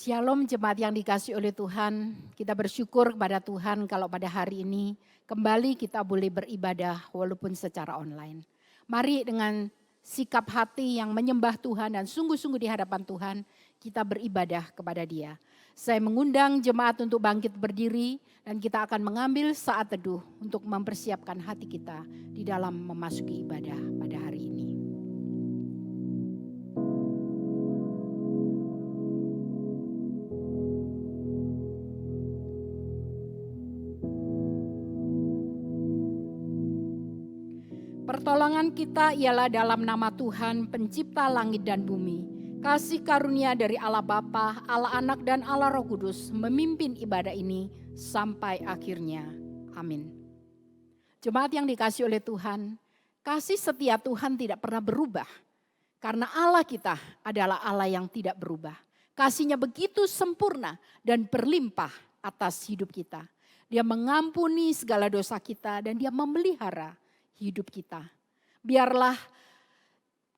Shalom jemaat yang dikasihi oleh Tuhan, kita bersyukur kepada Tuhan kalau pada hari ini kembali kita boleh beribadah walaupun secara online. Mari dengan sikap hati yang menyembah Tuhan dan sungguh-sungguh di hadapan Tuhan kita beribadah kepada Dia. Saya mengundang jemaat untuk bangkit berdiri dan kita akan mengambil saat teduh untuk mempersiapkan hati kita di dalam memasuki ibadah pada hari ini. Pertolongan kita ialah dalam nama Tuhan pencipta langit dan bumi. Kasih karunia dari Allah Bapa, Allah Anak dan Allah Roh Kudus memimpin ibadah ini sampai akhirnya. Amin. Jemaat yang dikasihi oleh Tuhan, kasih setia Tuhan tidak pernah berubah. Karena Allah kita adalah Allah yang tidak berubah. Kasih-Nya begitu sempurna dan berlimpah atas hidup kita. Dia mengampuni segala dosa kita dan Dia memelihara hidup kita. Biarlah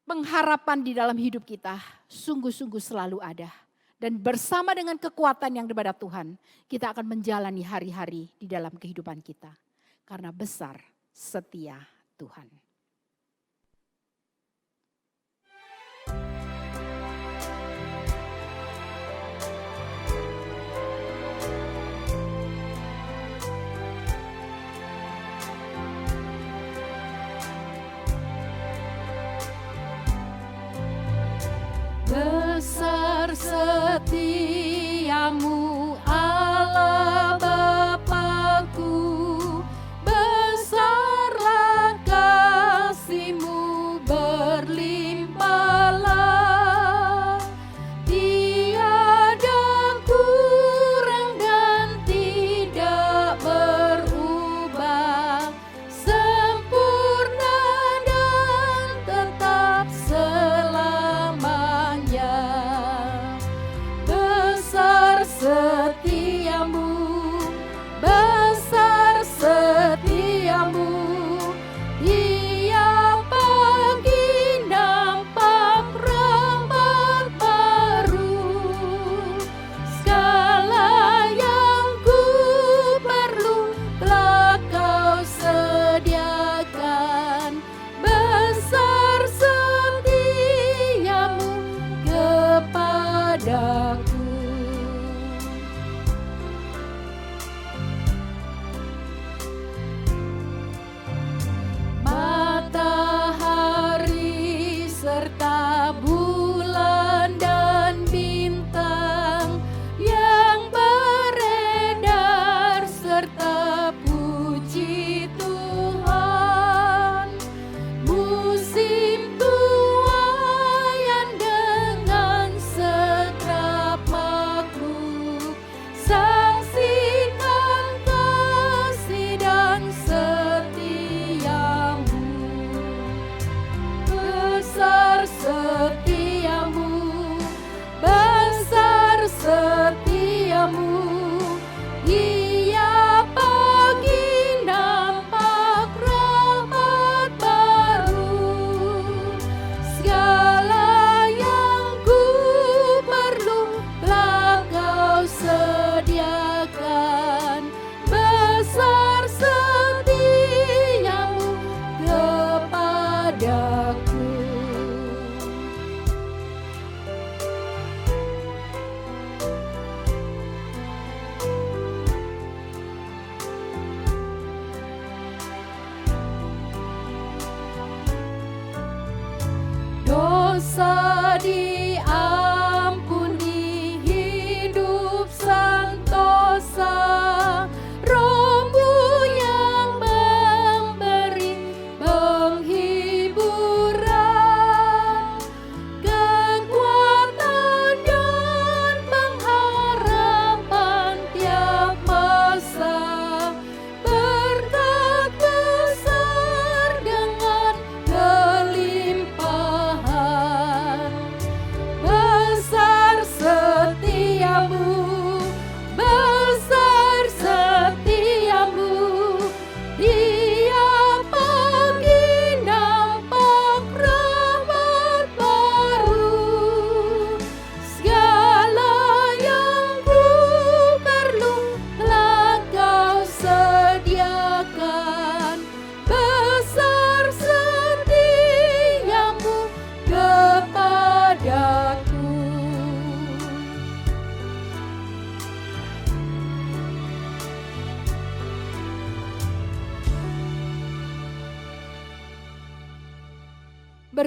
pengharapan di dalam hidup kita sungguh-sungguh selalu ada. Dan bersama dengan kekuatan yang daripada Tuhan, kita akan menjalani hari-hari di dalam kehidupan kita. Karena besar setia Tuhan. Besar setiamu Allah Bapakku, besarlah kasih-Mu berlimpahlah, tiada kurang dan tidak berubah, sempurna dan tetap besar setiamu, Dia pagi nampak rahmat baru, segala yang ku perlu telah Kau sediakan, besar setiamu kepadaku. Matahari serta bulan dan bintang yang beredar serta puji Tuhan, musim tuaian dengan segenap makhluk, saksikan kasih dan besar setiamu, Dia pagi nampak rahmat baru, segala yang ku perlu telah Kau sediakan, besar setiamu kepadaku. Dosa diampuni, hidup santosa, Roh-Mu yang memberi penghiburan, kekuatan dan pengharapan tiap masa, berkat besar dengan kelimpahan.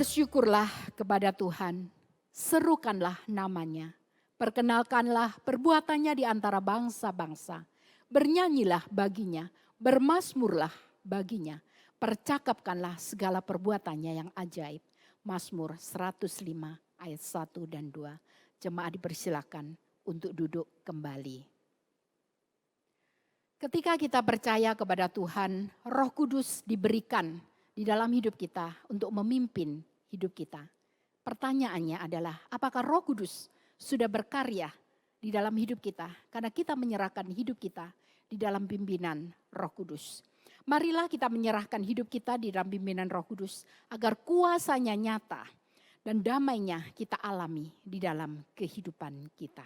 Bersyukurlah kepada Tuhan, serukanlah namanya, perkenalkanlah perbuatannya di antara bangsa-bangsa, bernyanyilah baginya, bermazmurlah baginya, percakapkanlah segala perbuatannya yang ajaib. Mazmur 105 ayat 1 dan 2. Jemaat dipersilakan untuk duduk kembali. Ketika kita percaya kepada Tuhan, Roh Kudus diberikan di dalam hidup kita untuk memimpin hidup kita. Pertanyaannya adalah, apakah Roh Kudus sudah berkarya di dalam hidup kita? Karena kita menyerahkan hidup kita di dalam pimpinan Roh Kudus. Marilah kita menyerahkan hidup kita di dalam pimpinan Roh Kudus agar kuasanya nyata dan damainya kita alami di dalam kehidupan kita.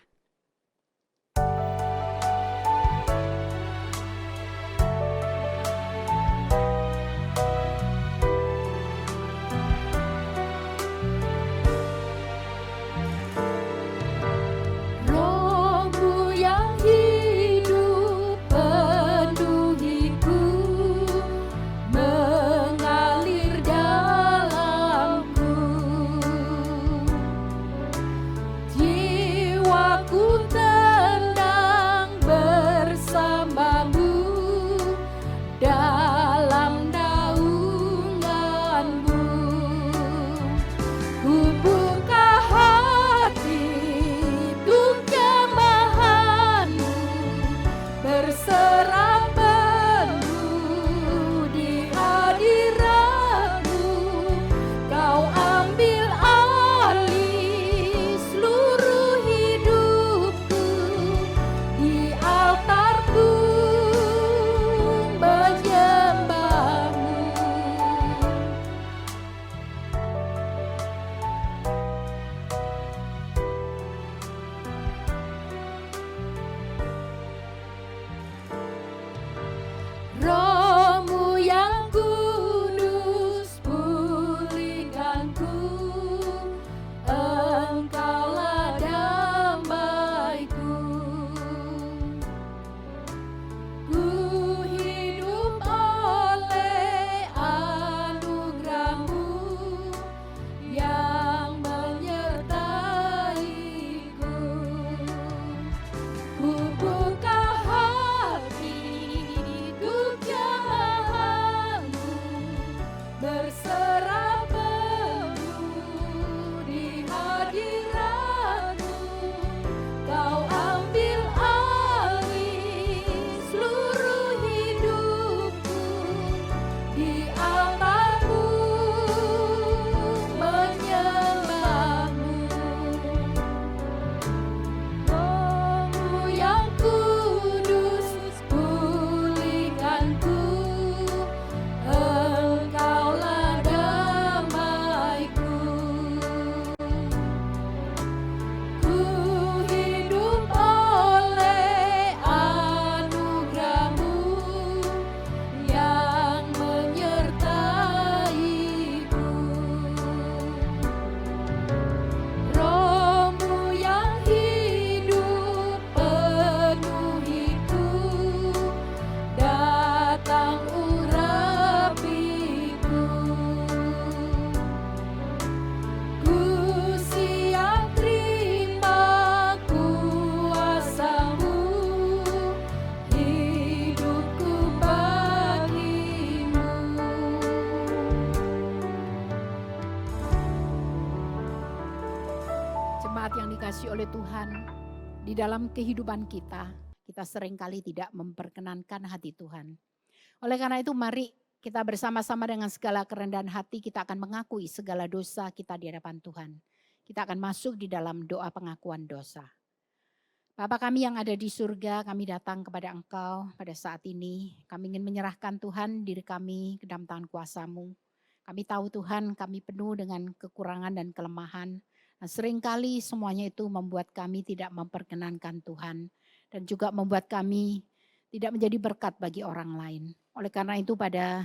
Oleh Tuhan, di dalam kehidupan kita seringkali tidak memperkenankan hati Tuhan. Oleh karena itu mari kita bersama-sama dengan segala kerendahan hati kita akan mengakui segala dosa kita di hadapan Tuhan. Kita akan masuk di dalam doa pengakuan dosa. Bapa kami yang ada di surga, kami datang kepada Engkau pada saat ini. Kami ingin menyerahkan Tuhan diri kami ke dalam tangan kuasa-Mu. Kami tahu Tuhan kami penuh dengan kekurangan dan kelemahan. Nah, seringkali semuanya itu membuat kami tidak memperkenankan Tuhan dan juga membuat kami tidak menjadi berkat bagi orang lain. Oleh karena itu pada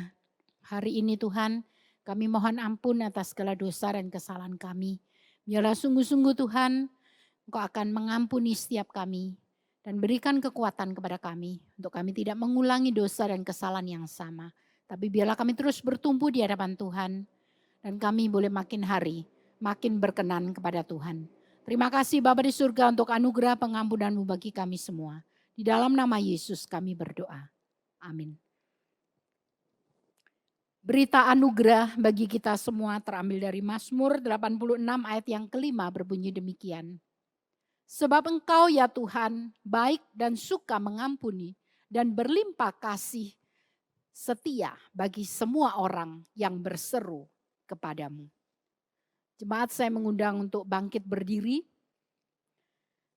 hari ini Tuhan, kami mohon ampun atas segala dosa dan kesalahan kami. Biarlah sungguh-sungguh Tuhan, Engkau akan mengampuni setiap kami dan berikan kekuatan kepada kami untuk kami tidak mengulangi dosa dan kesalahan yang sama. Tapi biarlah kami terus bertumbuh di hadapan Tuhan Dan kami boleh makin hari, makin berkenan kepada Tuhan. Terima kasih Bapa di surga untuk anugerah pengampunan-Mu bagi kami semua. Di dalam nama Yesus kami berdoa. Amin. Berita anugerah bagi kita semua terambil dari Mazmur 86 ayat yang kelima berbunyi demikian. Sebab Engkau ya Tuhan baik dan suka mengampuni dan berlimpah kasih setia bagi semua orang yang berseru kepadamu. Jemaat, saya mengundang untuk bangkit berdiri.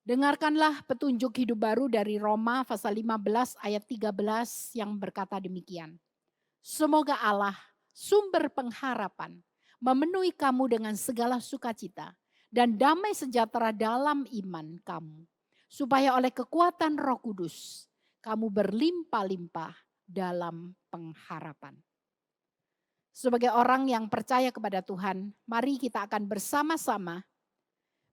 Dengarkanlah petunjuk hidup baru dari Roma pasal 15 ayat 13 yang berkata demikian. Semoga Allah, sumber pengharapan, memenuhi kamu dengan segala sukacita dan damai sejahtera dalam iman kamu, supaya oleh kekuatan Roh Kudus kamu berlimpah-limpah dalam pengharapan. Sebagai orang yang percaya kepada Tuhan, mari kita akan bersama-sama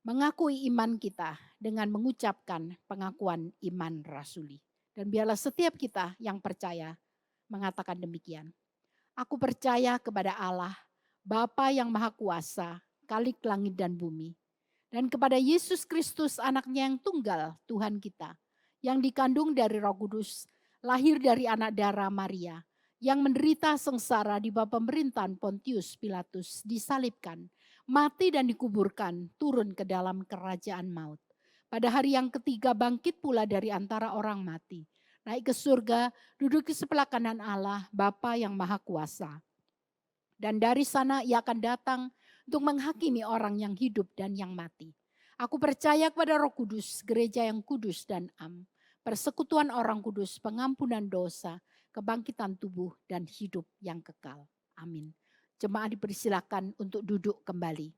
mengakui iman kita dengan mengucapkan pengakuan iman rasuli. Dan biarlah setiap kita yang percaya mengatakan demikian. Aku percaya kepada Allah, Bapa yang Maha Kuasa, Khalik langit dan bumi. Dan kepada Yesus Kristus anaknya yang tunggal, Tuhan kita, yang dikandung dari Roh Kudus, lahir dari anak darah Maria, yang menderita sengsara di bawah pemerintahan Pontius Pilatus, disalibkan, mati dan dikuburkan, turun ke dalam kerajaan maut. Pada hari yang ketiga bangkit pula dari antara orang mati, naik ke surga, duduk di sebelah kanan Allah, Bapa yang Maha Kuasa. Dan dari sana ia akan datang untuk menghakimi orang yang hidup dan yang mati. Aku percaya kepada Roh Kudus, gereja yang kudus dan am, persekutuan orang kudus, pengampunan dosa, kebangkitan tubuh dan hidup yang kekal. Amin. Jemaat dipersilakan untuk duduk kembali.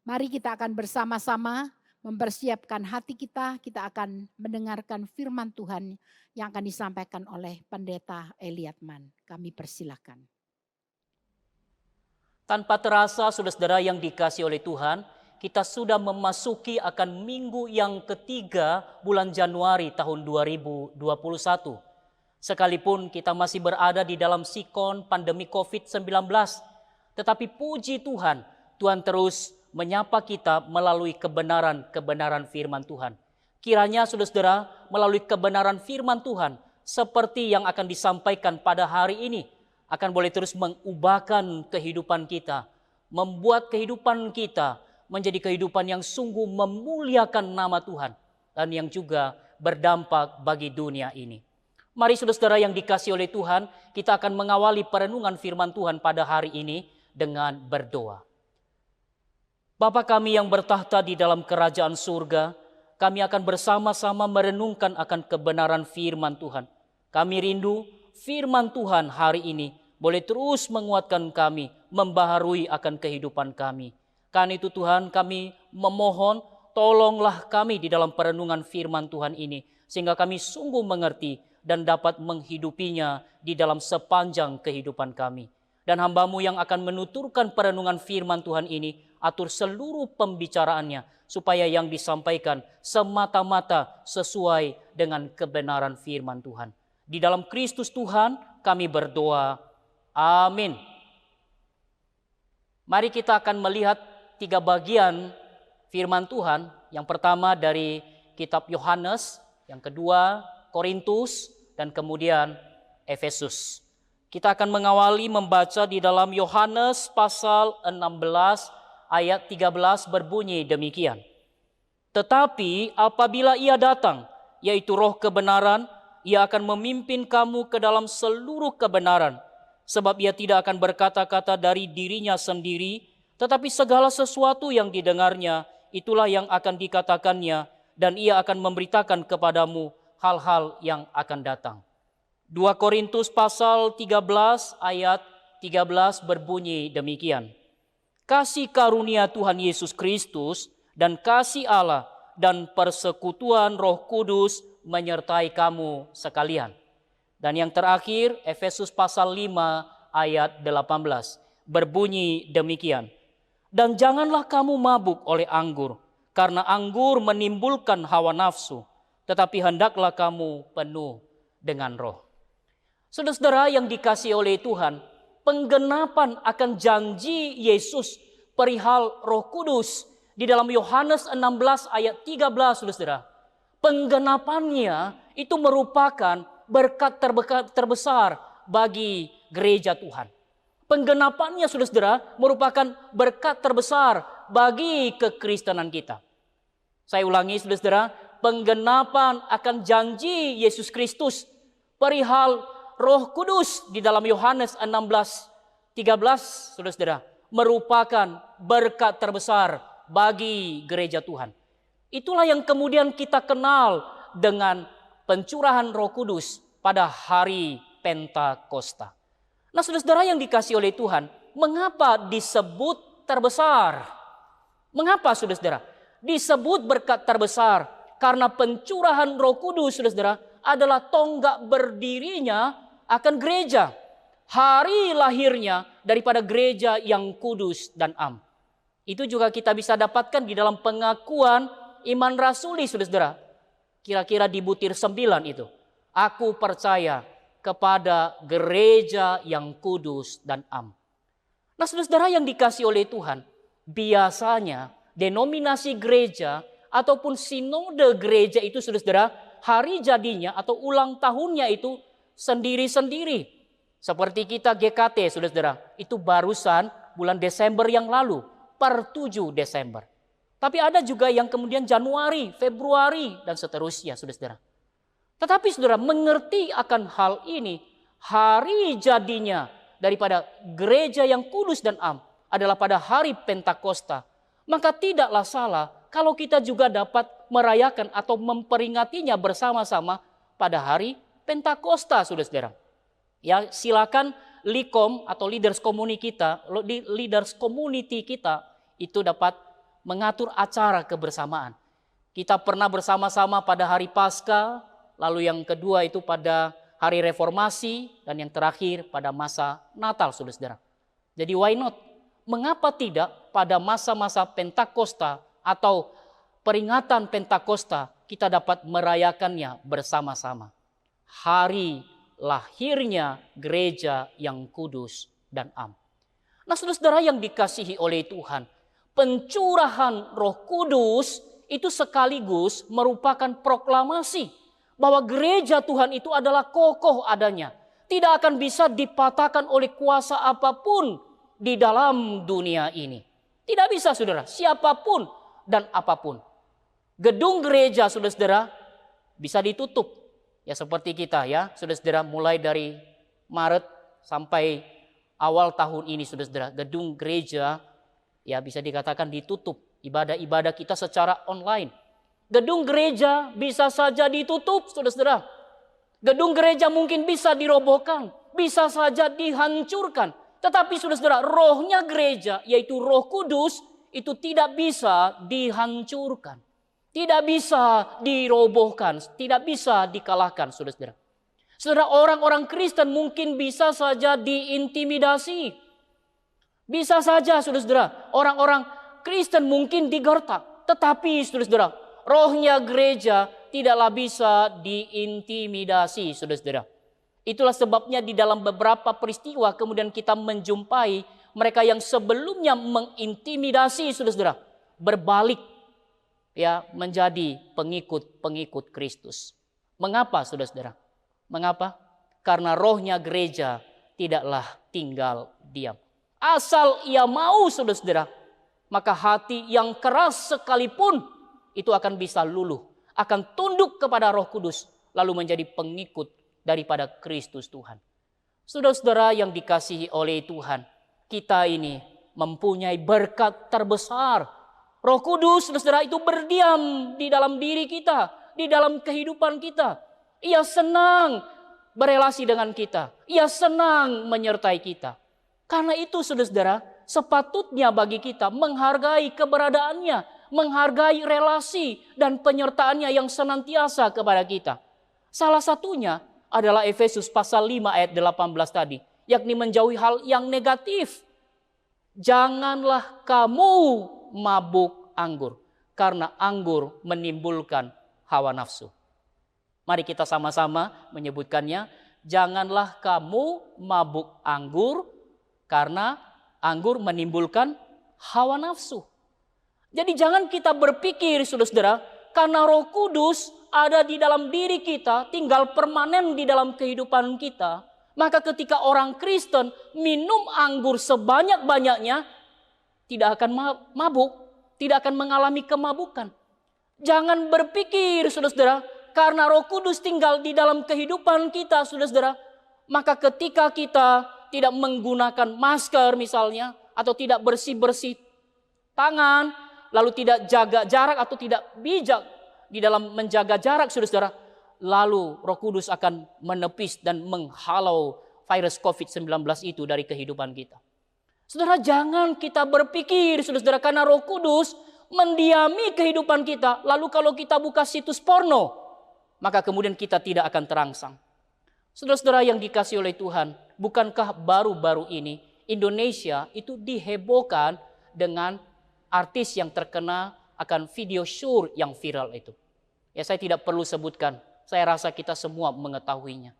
Mari kita akan bersama-sama mempersiapkan hati kita. Kita akan mendengarkan firman Tuhan yang akan disampaikan oleh Pendeta Eliatman. Kami persilakan. Tanpa terasa, saudara-saudara yang dikasihi oleh Tuhan, kita sudah memasuki akan minggu yang ketiga bulan Januari tahun 2021. Sekalipun kita masih berada di dalam sikon pandemi COVID-19, tetapi puji Tuhan, Tuhan terus menyapa kita melalui kebenaran-kebenaran firman Tuhan. Kiranya saudara-saudara melalui kebenaran firman Tuhan seperti yang akan disampaikan pada hari ini akan boleh terus mengubahkan kehidupan kita, membuat kehidupan kita menjadi kehidupan yang sungguh memuliakan nama Tuhan dan yang juga berdampak bagi dunia ini. Mari saudara-saudara yang dikasihi oleh Tuhan, kita akan mengawali perenungan firman Tuhan pada hari ini dengan berdoa. Bapa kami yang bertahta di dalam kerajaan surga, kami akan bersama-sama merenungkan akan kebenaran firman Tuhan. Kami rindu firman Tuhan hari ini boleh terus menguatkan kami, membaharui akan kehidupan kami. Karena itu Tuhan, kami memohon, tolonglah kami di dalam perenungan firman Tuhan ini, sehingga kami sungguh mengerti dan dapat menghidupinya di dalam sepanjang kehidupan kami. Dan hamba-Mu yang akan menuturkan perenungan firman Tuhan ini, atur seluruh pembicaraannya, supaya yang disampaikan semata-mata sesuai dengan kebenaran firman Tuhan. Di dalam Kristus Tuhan kami berdoa. Amin. Mari kita akan melihat 3 bagian firman Tuhan. Yang pertama dari kitab Yohanes, yang kedua Korintus, dan kemudian Efesus. Kita akan mengawali membaca di dalam Yohanes pasal 16 ayat 13 berbunyi demikian. Tetapi apabila ia datang, yaitu Roh kebenaran, ia akan memimpin kamu ke dalam seluruh kebenaran. Sebab ia tidak akan berkata-kata dari dirinya sendiri, tetapi segala sesuatu yang didengarnya, itulah yang akan dikatakannya, dan ia akan memberitakan kepadamu hal-hal yang akan datang. 2 Korintus pasal 13 ayat 13 berbunyi demikian. Kasih karunia Tuhan Yesus Kristus dan kasih Allah dan persekutuan Roh Kudus menyertai kamu sekalian. Dan yang terakhir Efesus pasal 5 ayat 18 berbunyi demikian. Dan janganlah kamu mabuk oleh anggur, karena anggur menimbulkan hawa nafsu, tetapi hendaklah kamu penuh dengan roh. Saudara-saudara yang dikasihi oleh Tuhan, penggenapan akan janji Yesus perihal Roh Kudus di dalam Yohanes 16 ayat 13, saudara. Penggenapannya itu merupakan berkat terbesar bagi gereja Tuhan. Penggenapannya, saudara, merupakan berkat terbesar bagi kekristenan kita. Saya ulangi, saudara, penggenapan akan janji Yesus Kristus perihal Roh Kudus di dalam Yohanes 16:13, saudara, merupakan berkat terbesar bagi gereja Tuhan. Itulah yang kemudian kita kenal dengan pencurahan Roh Kudus pada hari Pentakosta. Nah, saudara yang dikasihi oleh Tuhan, mengapa disebut terbesar? Mengapa, saudara? Disebut berkat terbesar karena pencurahan Roh Kudus, saudara, adalah tonggak berdirinya akan gereja. Hari lahirnya daripada gereja yang kudus dan am. Itu juga kita bisa dapatkan di dalam pengakuan iman rasuli, saudara. Kira-kira di butir 9 itu. Aku percaya kepada gereja yang kudus dan am. Nah, saudara yang dikasihi oleh Tuhan, biasanya denominasi gereja ataupun sinode gereja itu, saudara, hari jadinya atau ulang tahunnya itu sendiri-sendiri. Seperti kita GKT, saudara, itu barusan bulan Desember yang lalu, per 7 Desember. Tapi ada juga yang kemudian Januari, Februari, dan seterusnya, saudara. Tetapi saudara mengerti akan hal ini, hari jadinya daripada gereja yang kudus dan am adalah pada hari Pentakosta. Maka tidaklah salah kalau kita juga dapat merayakan atau memperingatinya bersama-sama pada hari Pentakosta, saudara. Ya, silakan Likom atau leaders community kita itu dapat mengatur acara kebersamaan. Kita pernah bersama-sama pada hari Paskah, lalu yang kedua itu pada hari Reformasi, dan yang terakhir pada masa Natal, saudara. Jadi why not? Mengapa tidak pada masa-masa Pentakosta atau peringatan Pentakosta kita dapat merayakannya bersama-sama. Hari lahirnya gereja yang kudus dan am. Nah, saudara yang dikasihi oleh Tuhan, pencurahan Roh Kudus itu sekaligus merupakan proklamasi bahwa gereja Tuhan itu adalah kokoh adanya. Tidak akan bisa dipatahkan oleh kuasa apapun di dalam dunia ini. Tidak bisa, saudara, siapapun dan apapun. Gedung gereja, saudara, bisa ditutup. Ya seperti kita ya, saudara, mulai dari Maret sampai awal tahun ini, saudara, gedung gereja ya bisa dikatakan ditutup. Ibadah-ibadah kita secara online. Gedung gereja bisa saja ditutup, saudara. Gedung gereja mungkin bisa dirobohkan, bisa saja dihancurkan. Tetapi saudara, rohnya gereja, yaitu Roh Kudus, itu tidak bisa dihancurkan. Tidak bisa dirobohkan, tidak bisa dikalahkan, saudara. Saudara, orang-orang Kristen mungkin bisa saja diintimidasi. Bisa saja, saudara, orang-orang Kristen mungkin digertak. Tetapi, saudara, rohnya gereja tidaklah bisa diintimidasi, saudara. Itulah sebabnya di dalam beberapa peristiwa kemudian kita menjumpai mereka yang sebelumnya mengintimidasi, saudara, berbalik ya menjadi pengikut-pengikut Kristus. Mengapa, saudara? Mengapa? Karena rohnya gereja tidaklah tinggal diam. Asal ia mau, saudara, maka hati yang keras sekalipun itu akan bisa luluh, akan tunduk kepada Roh Kudus, lalu menjadi pengikut daripada Kristus Tuhan. Saudara-saudara yang dikasihi oleh Tuhan, kita ini mempunyai berkat terbesar. Roh Kudus, saudara, itu berdiam di dalam diri kita, di dalam kehidupan kita. Ia senang berelasi dengan kita. Ia senang menyertai kita. Karena itu, saudara, sepatutnya bagi kita menghargai keberadaannya, menghargai relasi dan penyertaannya yang senantiasa kepada kita. Salah satunya adalah Efesus pasal 5 ayat 18 tadi, yakni menjauhi hal yang negatif. Janganlah kamu mabuk anggur, karena anggur menimbulkan hawa nafsu. Mari kita sama-sama menyebutkannya. Janganlah kamu mabuk anggur, Karena anggur menimbulkan hawa nafsu. Jadi jangan kita berpikir, saudara-saudara, karena Roh Kudus ada di dalam diri kita, tinggal permanen di dalam kehidupan kita, maka ketika orang Kristen minum anggur sebanyak-banyaknya, tidak akan mabuk, tidak akan mengalami kemabukan. Jangan berpikir, saudara-saudara, karena Roh Kudus tinggal di dalam kehidupan kita, saudara-saudara, maka ketika kita tidak menggunakan masker misalnya, atau tidak bersih-bersih tangan, lalu tidak jaga jarak atau tidak bijak di dalam menjaga jarak, saudara-saudara, lalu Roh Kudus akan menepis dan menghalau virus COVID-19 itu dari kehidupan kita. Saudara, jangan kita berpikir, saudara-saudara, karena Roh Kudus mendiami kehidupan kita, lalu kalau kita buka situs porno, maka kemudian kita tidak akan terangsang. Saudara-saudara yang dikasihi oleh Tuhan, bukankah baru-baru ini Indonesia itu dihebohkan dengan artis yang terkena akan video shoot yang viral itu. Ya, saya tidak perlu sebutkan, saya rasa kita semua mengetahuinya.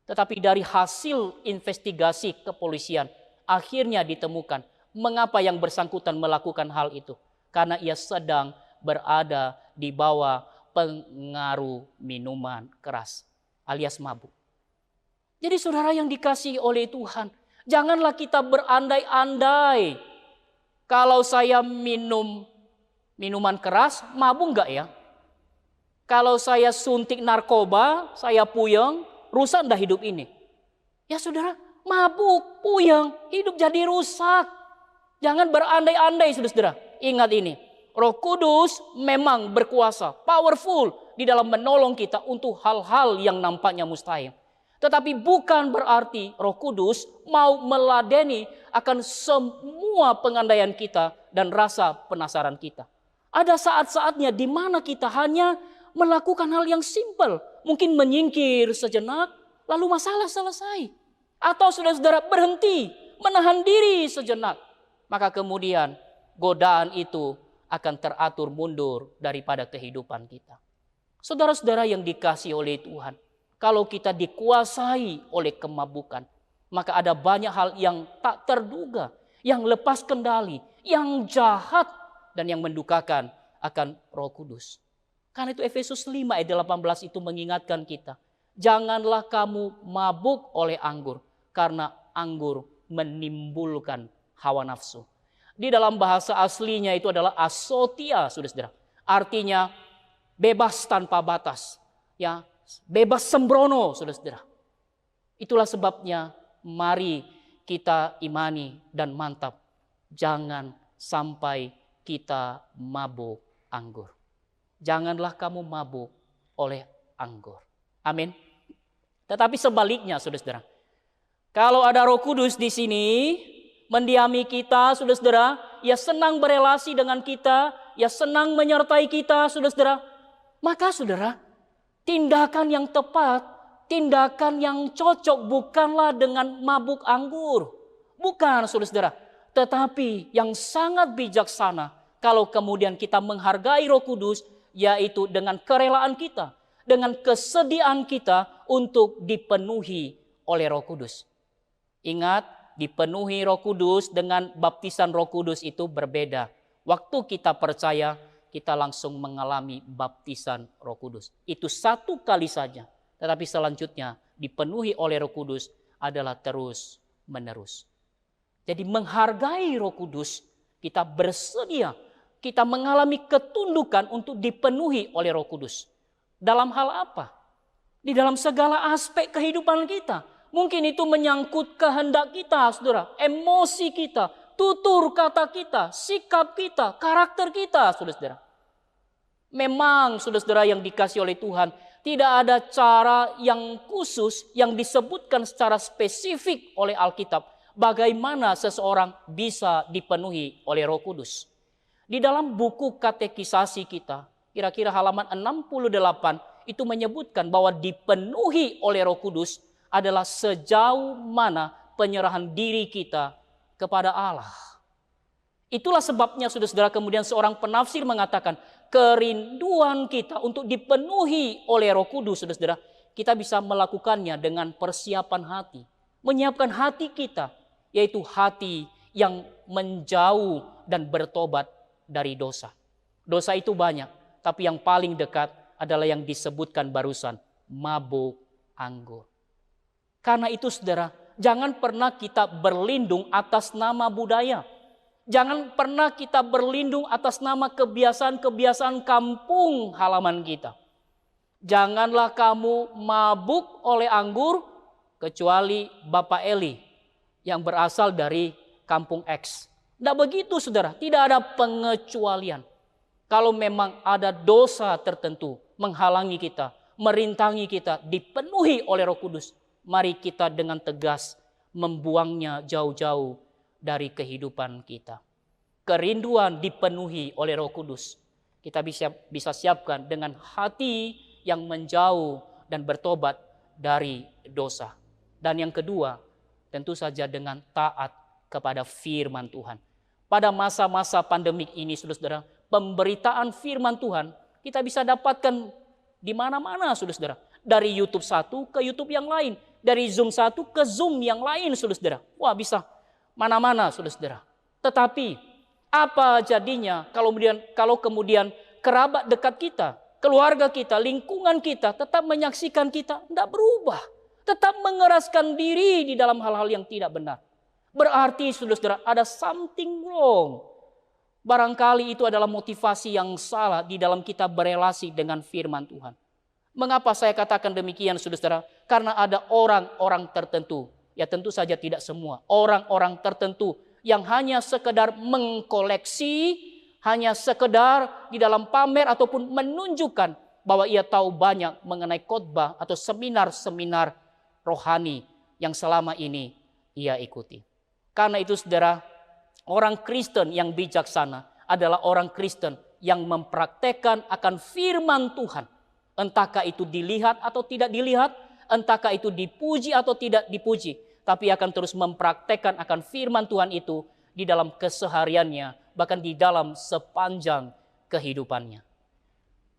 Tetapi dari hasil investigasi kepolisian, akhirnya ditemukan mengapa yang bersangkutan melakukan hal itu. Karena ia sedang berada di bawah pengaruh minuman keras alias mabuk. Jadi saudara yang dikasihi oleh Tuhan, janganlah kita berandai-andai. Kalau saya minum minuman keras, mabuk enggak ya? Kalau saya suntik narkoba, saya puyeng, rusak enggak hidup ini? Ya saudara, mabuk, puyeng, hidup jadi rusak. Jangan berandai-andai, saudara. Ingat ini, Roh Kudus memang berkuasa, powerful di dalam menolong kita untuk hal-hal yang nampaknya mustahil. Tetapi bukan berarti Roh Kudus mau meladeni akan semua pengandaian kita dan rasa penasaran kita. Ada saat-saatnya di mana kita hanya melakukan hal yang simpel. Mungkin menyingkir sejenak, lalu masalah selesai. Atau saudara-saudara berhenti, menahan diri sejenak. Maka kemudian godaan itu akan teratur mundur daripada kehidupan kita. Saudara-saudara yang dikasihi oleh Tuhan, kalau kita dikuasai oleh kemabukan, maka ada banyak hal yang tak terduga, yang lepas kendali, yang jahat, dan yang mendukakan akan Roh Kudus. Karena itu Efesus 5 ayat 18 itu mengingatkan kita, janganlah kamu mabuk oleh anggur, karena anggur menimbulkan hawa nafsu. Di dalam bahasa aslinya itu adalah asotia, saudara-saudara. Artinya bebas tanpa batas, ya, bebas sembrono, saudara-saudara. Itulah sebabnya mari kita imani dan mantap, jangan sampai kita mabuk anggur. Janganlah kamu mabuk oleh anggur. Amin. Tetapi sebaliknya, saudara-saudara, kalau ada Roh Kudus di sini mendiami kita, saudara-saudara, ia senang berelasi dengan kita, ia senang menyertai kita, saudara-saudara. Maka saudara, tindakan yang tepat, tindakan yang cocok bukanlah dengan mabuk anggur. Bukan, saudara-saudara. Tetapi yang sangat bijaksana kalau kemudian kita menghargai Roh Kudus, yaitu dengan kerelaan kita, dengan kesediaan kita untuk dipenuhi oleh Roh Kudus. Ingat, dipenuhi Roh Kudus dengan baptisan Roh Kudus itu berbeda. Waktu kita percaya, kita langsung mengalami baptisan Roh Kudus. Itu satu kali saja. Tetapi selanjutnya dipenuhi oleh Roh Kudus adalah terus menerus. Jadi menghargai Roh Kudus, kita bersedia, kita mengalami ketundukan untuk dipenuhi oleh Roh Kudus. Dalam hal apa? Di dalam segala aspek kehidupan kita. Mungkin itu menyangkut kehendak kita, saudara, emosi kita, tutur kata kita, sikap kita, karakter kita, saudara-saudara. Memang, saudara-saudara yang dikasihi oleh Tuhan, tidak ada cara yang khusus yang disebutkan secara spesifik oleh Alkitab bagaimana seseorang bisa dipenuhi oleh Roh Kudus. Di dalam buku katekisasi kita, kira-kira halaman 68 itu menyebutkan bahwa dipenuhi oleh Roh Kudus adalah sejauh mana penyerahan diri kita kepada Allah. Itulah sebabnya saudara-saudara kemudian seorang penafsir mengatakan kerinduan kita untuk dipenuhi oleh Roh Kudus, saudara-saudara, kita bisa melakukannya dengan persiapan hati. Menyiapkan hati kita yaitu hati yang menjauh dan bertobat dari dosa. Dosa itu banyak, tapi yang paling dekat adalah yang disebutkan barusan, mabuk anggur. Karena itu saudara, jangan pernah kita berlindung atas nama budaya. Jangan pernah kita berlindung atas nama kebiasaan-kebiasaan kampung halaman kita. Janganlah kamu mabuk oleh anggur kecuali Bapak Eli yang berasal dari kampung X. Tidak begitu saudara, tidak ada pengecualian. Kalau memang ada dosa tertentu menghalangi kita, merintangi kita, dipenuhi oleh Roh Kudus, mari kita dengan tegas membuangnya jauh-jauh dari kehidupan kita. Kerinduan dipenuhi oleh Roh Kudus. Kita bisa siapkan dengan hati yang menjauh dan bertobat dari dosa. Dan yang kedua, tentu saja dengan taat kepada firman Tuhan. Pada masa-masa pandemik ini, saudara-saudara, pemberitaan firman Tuhan kita bisa dapatkan di mana-mana, saudara-saudara. Dari YouTube satu ke YouTube yang lain. Dari Zoom satu ke Zoom yang lain, saudara-saudara. Wah, bisa mana-mana, saudara-saudara. Tetapi apa jadinya kalau kemudian kerabat dekat kita, keluarga kita, lingkungan kita tetap menyaksikan kita tidak berubah. Tetap mengeraskan diri di dalam hal-hal yang tidak benar. Berarti saudara-saudara ada something wrong. Barangkali itu adalah motivasi yang salah di dalam kita berelasi dengan firman Tuhan. Mengapa saya katakan demikian saudara-saudara? Karena ada orang-orang tertentu. Ya tentu saja tidak semua. Orang-orang tertentu yang hanya sekedar mengkoleksi, hanya sekedar di dalam pamer ataupun menunjukkan bahwa ia tahu banyak mengenai khotbah atau seminar-seminar rohani yang selama ini ia ikuti. Karena itu saudara, orang Kristen yang bijaksana adalah orang Kristen yang mempraktekkan akan firman Tuhan. Entahkah itu dilihat atau tidak dilihat, entahkah itu dipuji atau tidak dipuji, tapi akan terus mempraktekkan akan firman Tuhan itu di dalam kesehariannya, bahkan di dalam sepanjang kehidupannya.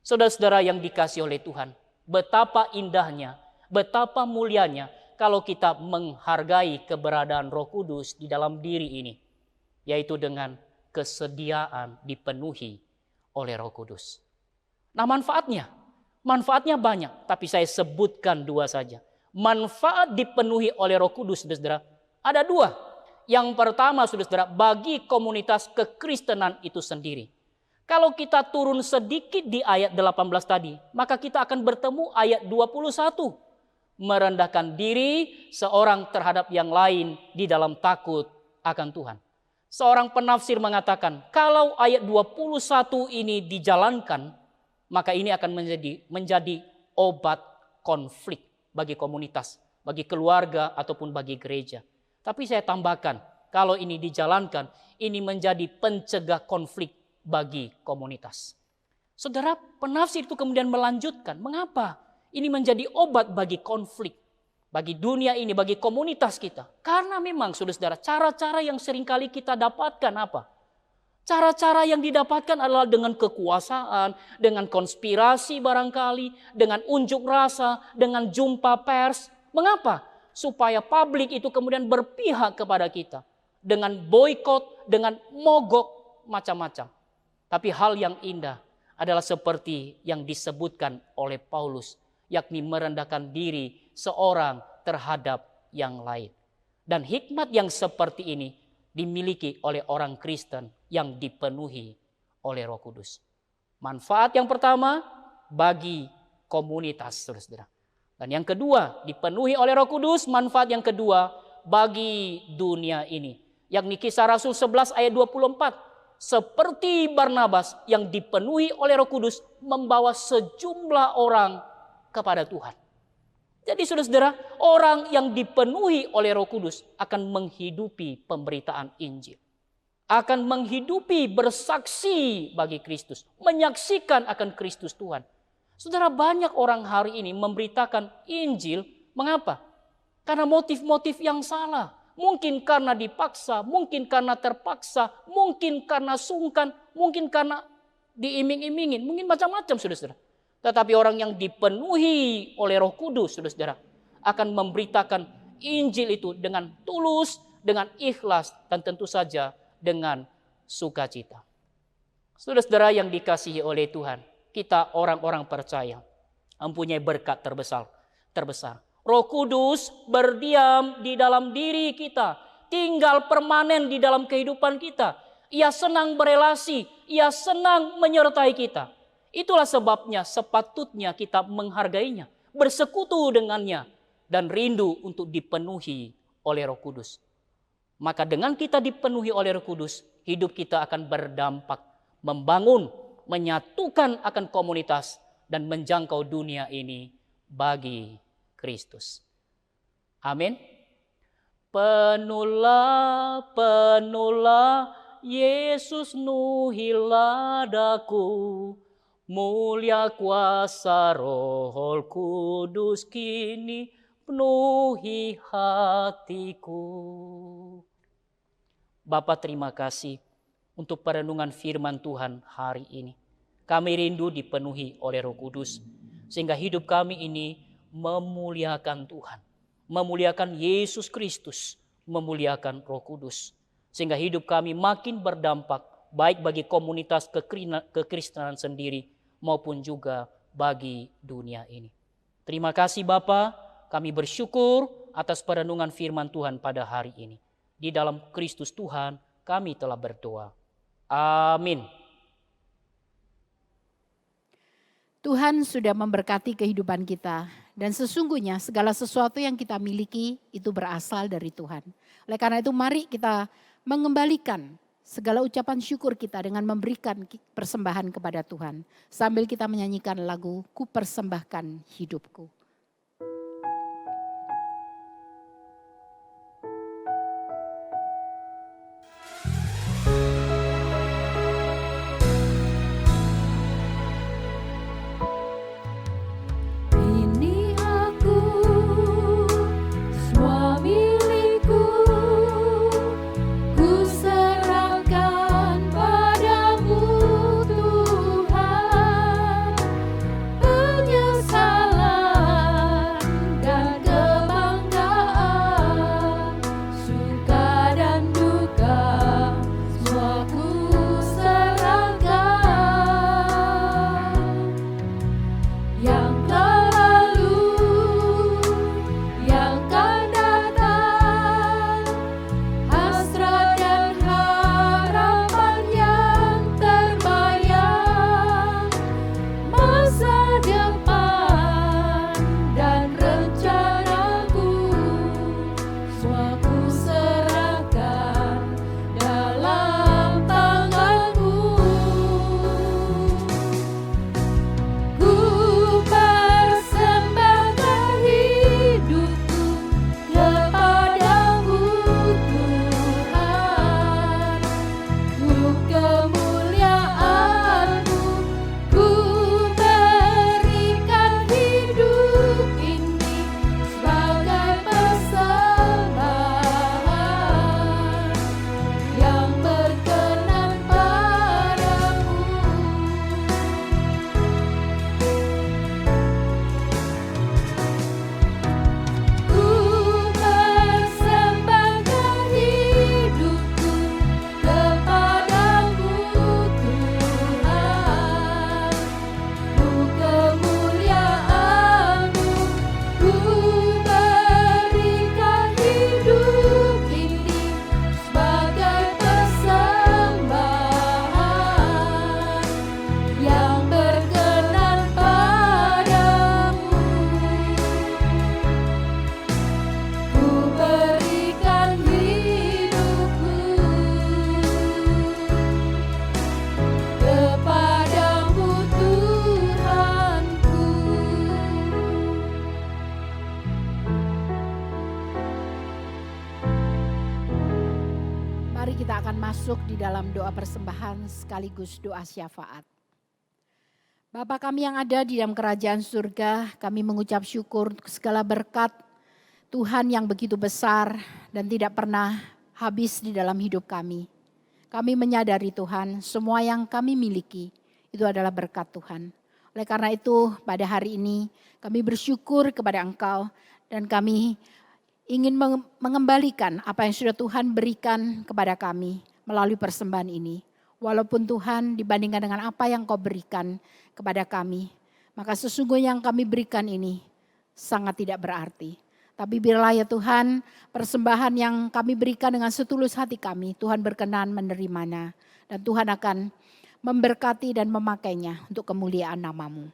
Saudara-saudara yang dikasihi oleh Tuhan, betapa indahnya, betapa mulianya kalau kita menghargai keberadaan Roh Kudus di dalam diri ini, yaitu dengan kesediaan dipenuhi oleh Roh Kudus. Nah, manfaatnya banyak, tapi saya sebutkan dua saja. Manfaat dipenuhi oleh Roh Kudus, saudara, ada dua. Yang pertama, saudara, bagi komunitas kekristenan itu sendiri. Kalau kita turun sedikit di ayat 18 tadi, maka kita akan bertemu ayat 21. Merendahkan diri seorang terhadap yang lain di dalam takut akan Tuhan. Seorang penafsir mengatakan, kalau ayat 21 ini dijalankan, maka ini akan menjadi obat konflik bagi komunitas, bagi keluarga ataupun bagi gereja. Tapi saya tambahkan, kalau ini dijalankan, ini menjadi pencegah konflik bagi komunitas. Saudara, penafsir itu kemudian melanjutkan, mengapa ini menjadi obat bagi konflik, bagi dunia ini, bagi komunitas kita? Karena memang saudara, cara-cara yang seringkali kita dapatkan apa? Cara-cara yang didapatkan adalah dengan kekuasaan, dengan konspirasi barangkali, dengan unjuk rasa, dengan jumpa pers. Mengapa? Supaya publik itu kemudian berpihak kepada kita. Dengan boikot, dengan mogok, macam-macam. Tapi hal yang indah adalah seperti yang disebutkan oleh Paulus, yakni merendahkan diri seorang terhadap yang lain. Dan hikmat yang seperti ini dimiliki oleh orang Kristen yang dipenuhi oleh Roh Kudus. Manfaat yang pertama bagi komunitas, saudara. Dan yang kedua, dipenuhi oleh Roh Kudus, manfaat yang kedua bagi dunia ini. Yakni Kisah Rasul 11 ayat 24. Seperti Barnabas yang dipenuhi oleh Roh Kudus membawa sejumlah orang kepada Tuhan. Jadi saudara-saudara, orang yang dipenuhi oleh Roh Kudus akan menghidupi pemberitaan Injil. Akan menghidupi bersaksi bagi Kristus. Menyaksikan akan Kristus Tuhan. Saudara, banyak orang hari ini memberitakan Injil. Mengapa? Karena motif-motif yang salah. Mungkin karena dipaksa, mungkin karena terpaksa, mungkin karena sungkan, mungkin karena diiming-imingin, mungkin macam-macam saudara-saudara. Tetapi orang yang dipenuhi oleh Roh Kudus, saudara-saudara, akan memberitakan Injil itu dengan tulus, dengan ikhlas, dan tentu saja dengan sukacita. Saudara-saudara yang dikasihi oleh Tuhan, kita orang-orang percaya mempunyai berkat terbesar. Roh Kudus berdiam di dalam diri kita, tinggal permanen di dalam kehidupan kita. Ia senang berelasi, ia senang menyertai kita. Itulah sebabnya sepatutnya kita menghargainya, bersekutu dengannya, dan rindu untuk dipenuhi oleh Roh Kudus. Maka dengan kita dipenuhi oleh Roh Kudus, hidup kita akan berdampak, membangun, menyatukan akan komunitas, dan menjangkau dunia ini bagi Kristus. Amin. Penuhlah, penuhlah, Yesus nuhilah daku, mulia kuasa Roh Kudus kini penuhi hatiku. Bapa, terima kasih untuk perenungan firman Tuhan hari ini. Kami rindu dipenuhi oleh Roh Kudus, sehingga hidup kami ini memuliakan Tuhan, memuliakan Yesus Kristus, memuliakan Roh Kudus. Sehingga hidup kami makin berdampak, baik bagi komunitas kekristenan sendiri, maupun juga bagi dunia ini. Terima kasih Bapa, kami bersyukur atas perenungan firman Tuhan pada hari ini. Di dalam Kristus Tuhan kami telah berdoa. Amin. Tuhan sudah memberkati kehidupan kita, dan sesungguhnya segala sesuatu yang kita miliki itu berasal dari Tuhan. Oleh karena itu mari kita mengembalikan segala ucapan syukur kita dengan memberikan persembahan kepada Tuhan. Sambil kita menyanyikan lagu Ku Persembahkan Hidupku. Masuk di dalam doa persembahan sekaligus doa syafaat. Bapa kami yang ada di dalam kerajaan surga, kami mengucap syukur untuk segala berkat Tuhan yang begitu besar dan tidak pernah habis di dalam hidup kami. Kami menyadari Tuhan, semua yang kami miliki itu adalah berkat Tuhan. Oleh karena itu pada hari ini kami bersyukur kepada Engkau dan kami ingin mengembalikan apa yang sudah Tuhan berikan kepada kami melalui persembahan ini. Walaupun Tuhan dibandingkan dengan apa yang Kau berikan kepada kami, maka sesungguhnya yang kami berikan ini sangat tidak berarti. Tapi biarlah ya Tuhan, persembahan yang kami berikan dengan setulus hati kami, Tuhan berkenan menerimanya. Dan Tuhan akan memberkati dan memakainya untuk kemuliaan nama-Mu.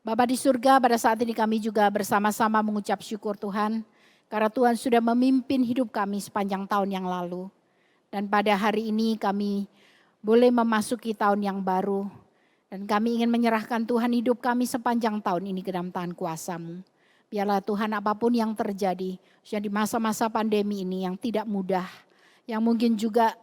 Bapa di surga, pada saat ini kami juga bersama-sama mengucap syukur Tuhan, karena Tuhan sudah memimpin hidup kami sepanjang tahun yang lalu. Dan pada hari ini kami boleh memasuki tahun yang baru. Dan kami ingin menyerahkan Tuhan hidup kami sepanjang tahun ini ke dalam tangan kuasa-Mu. Biarlah Tuhan apapun yang terjadi, khususnya di masa-masa pandemi ini yang tidak mudah, yang mungkin juga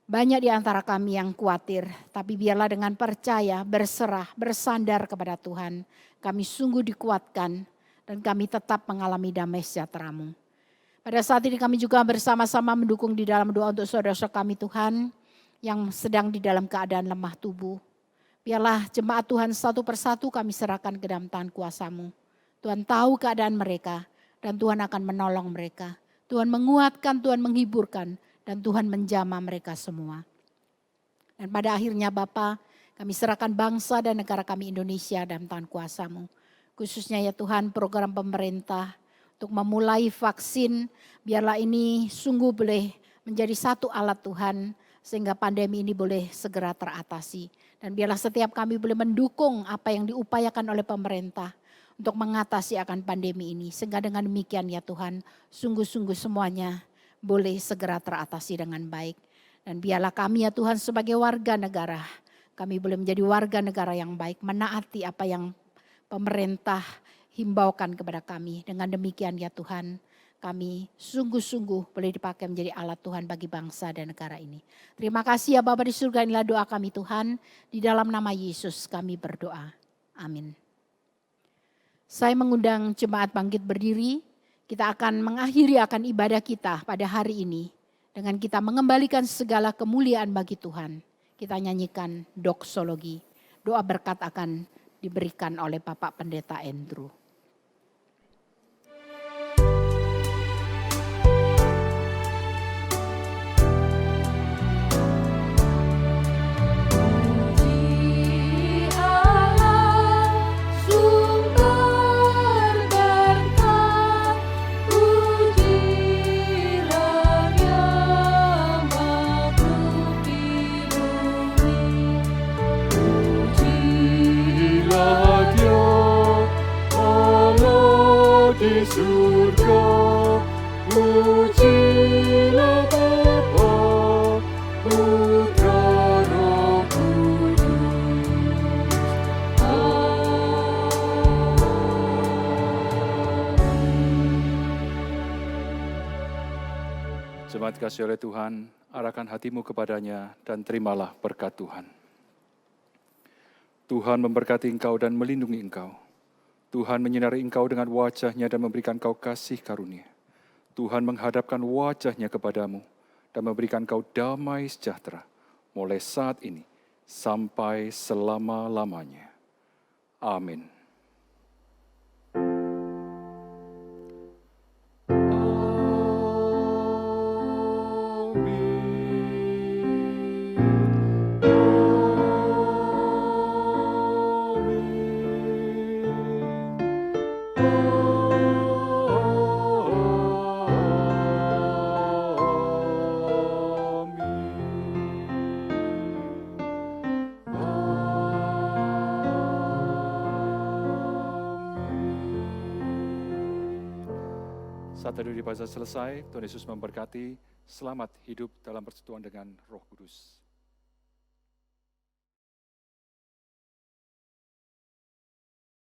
banyak di antara kami yang khawatir, tapi biarlah dengan percaya, berserah, bersandar kepada Tuhan, kami sungguh dikuatkan dan kami tetap mengalami damai sejahtera-Mu. Pada saat ini kami juga bersama-sama mendukung di dalam doa untuk saudara-saudara kami Tuhan, yang sedang di dalam keadaan lemah tubuh. Biarlah jemaat Tuhan satu persatu kami serahkan ke dalam tangan kuasa-Mu. Tuhan tahu keadaan mereka dan Tuhan akan menolong mereka. Tuhan menguatkan, Tuhan menghiburkan dan Tuhan menjamah mereka semua. Dan pada akhirnya Bapa, kami serahkan bangsa dan negara kami Indonesia dalam tangan kuasa-Mu. Khususnya ya Tuhan program pemerintah untuk memulai vaksin, biarlah ini sungguh boleh menjadi satu alat Tuhan sehingga pandemi ini boleh segera teratasi. Dan biarlah setiap kami boleh mendukung apa yang diupayakan oleh pemerintah untuk mengatasi akan pandemi ini. Sehingga dengan demikian ya Tuhan, sungguh-sungguh semuanya boleh segera teratasi dengan baik. Dan biarlah kami ya Tuhan sebagai warga negara, kami boleh menjadi warga negara yang baik, menaati apa yang pemerintah himbaukan kepada kami. Dengan demikian ya Tuhan, kami sungguh-sungguh boleh dipakai menjadi alat Tuhan bagi bangsa dan negara ini. Terima kasih ya Bapa di surga, inilah doa kami Tuhan. Di dalam nama Yesus kami berdoa. Amin. Saya mengundang jemaat bangkit berdiri. Kita akan mengakhiri akan ibadah kita pada hari ini. Dengan kita mengembalikan segala kemuliaan bagi Tuhan. Kita nyanyikan doksologi. Doa berkat akan diberikan oleh Bapak Pendeta Andrew. Surga, pujilah Bapa, Putra, Roh Kudus. Jemaat kasih oleh Tuhan, arahkan hatimu kepadanya dan terimalah berkat Tuhan. Tuhan memberkati engkau dan melindungi engkau. Tuhan menyinari engkau dengan wajah-Nya dan memberikan kau kasih karunia. Tuhan menghadapkan wajah-Nya kepadamu dan memberikan kau damai sejahtera mulai saat ini sampai selama-lamanya. Amin. Saat teduh di Bazar selesai, Tuhan Yesus memberkati. Selamat hidup dalam persekutuan dengan Roh Kudus.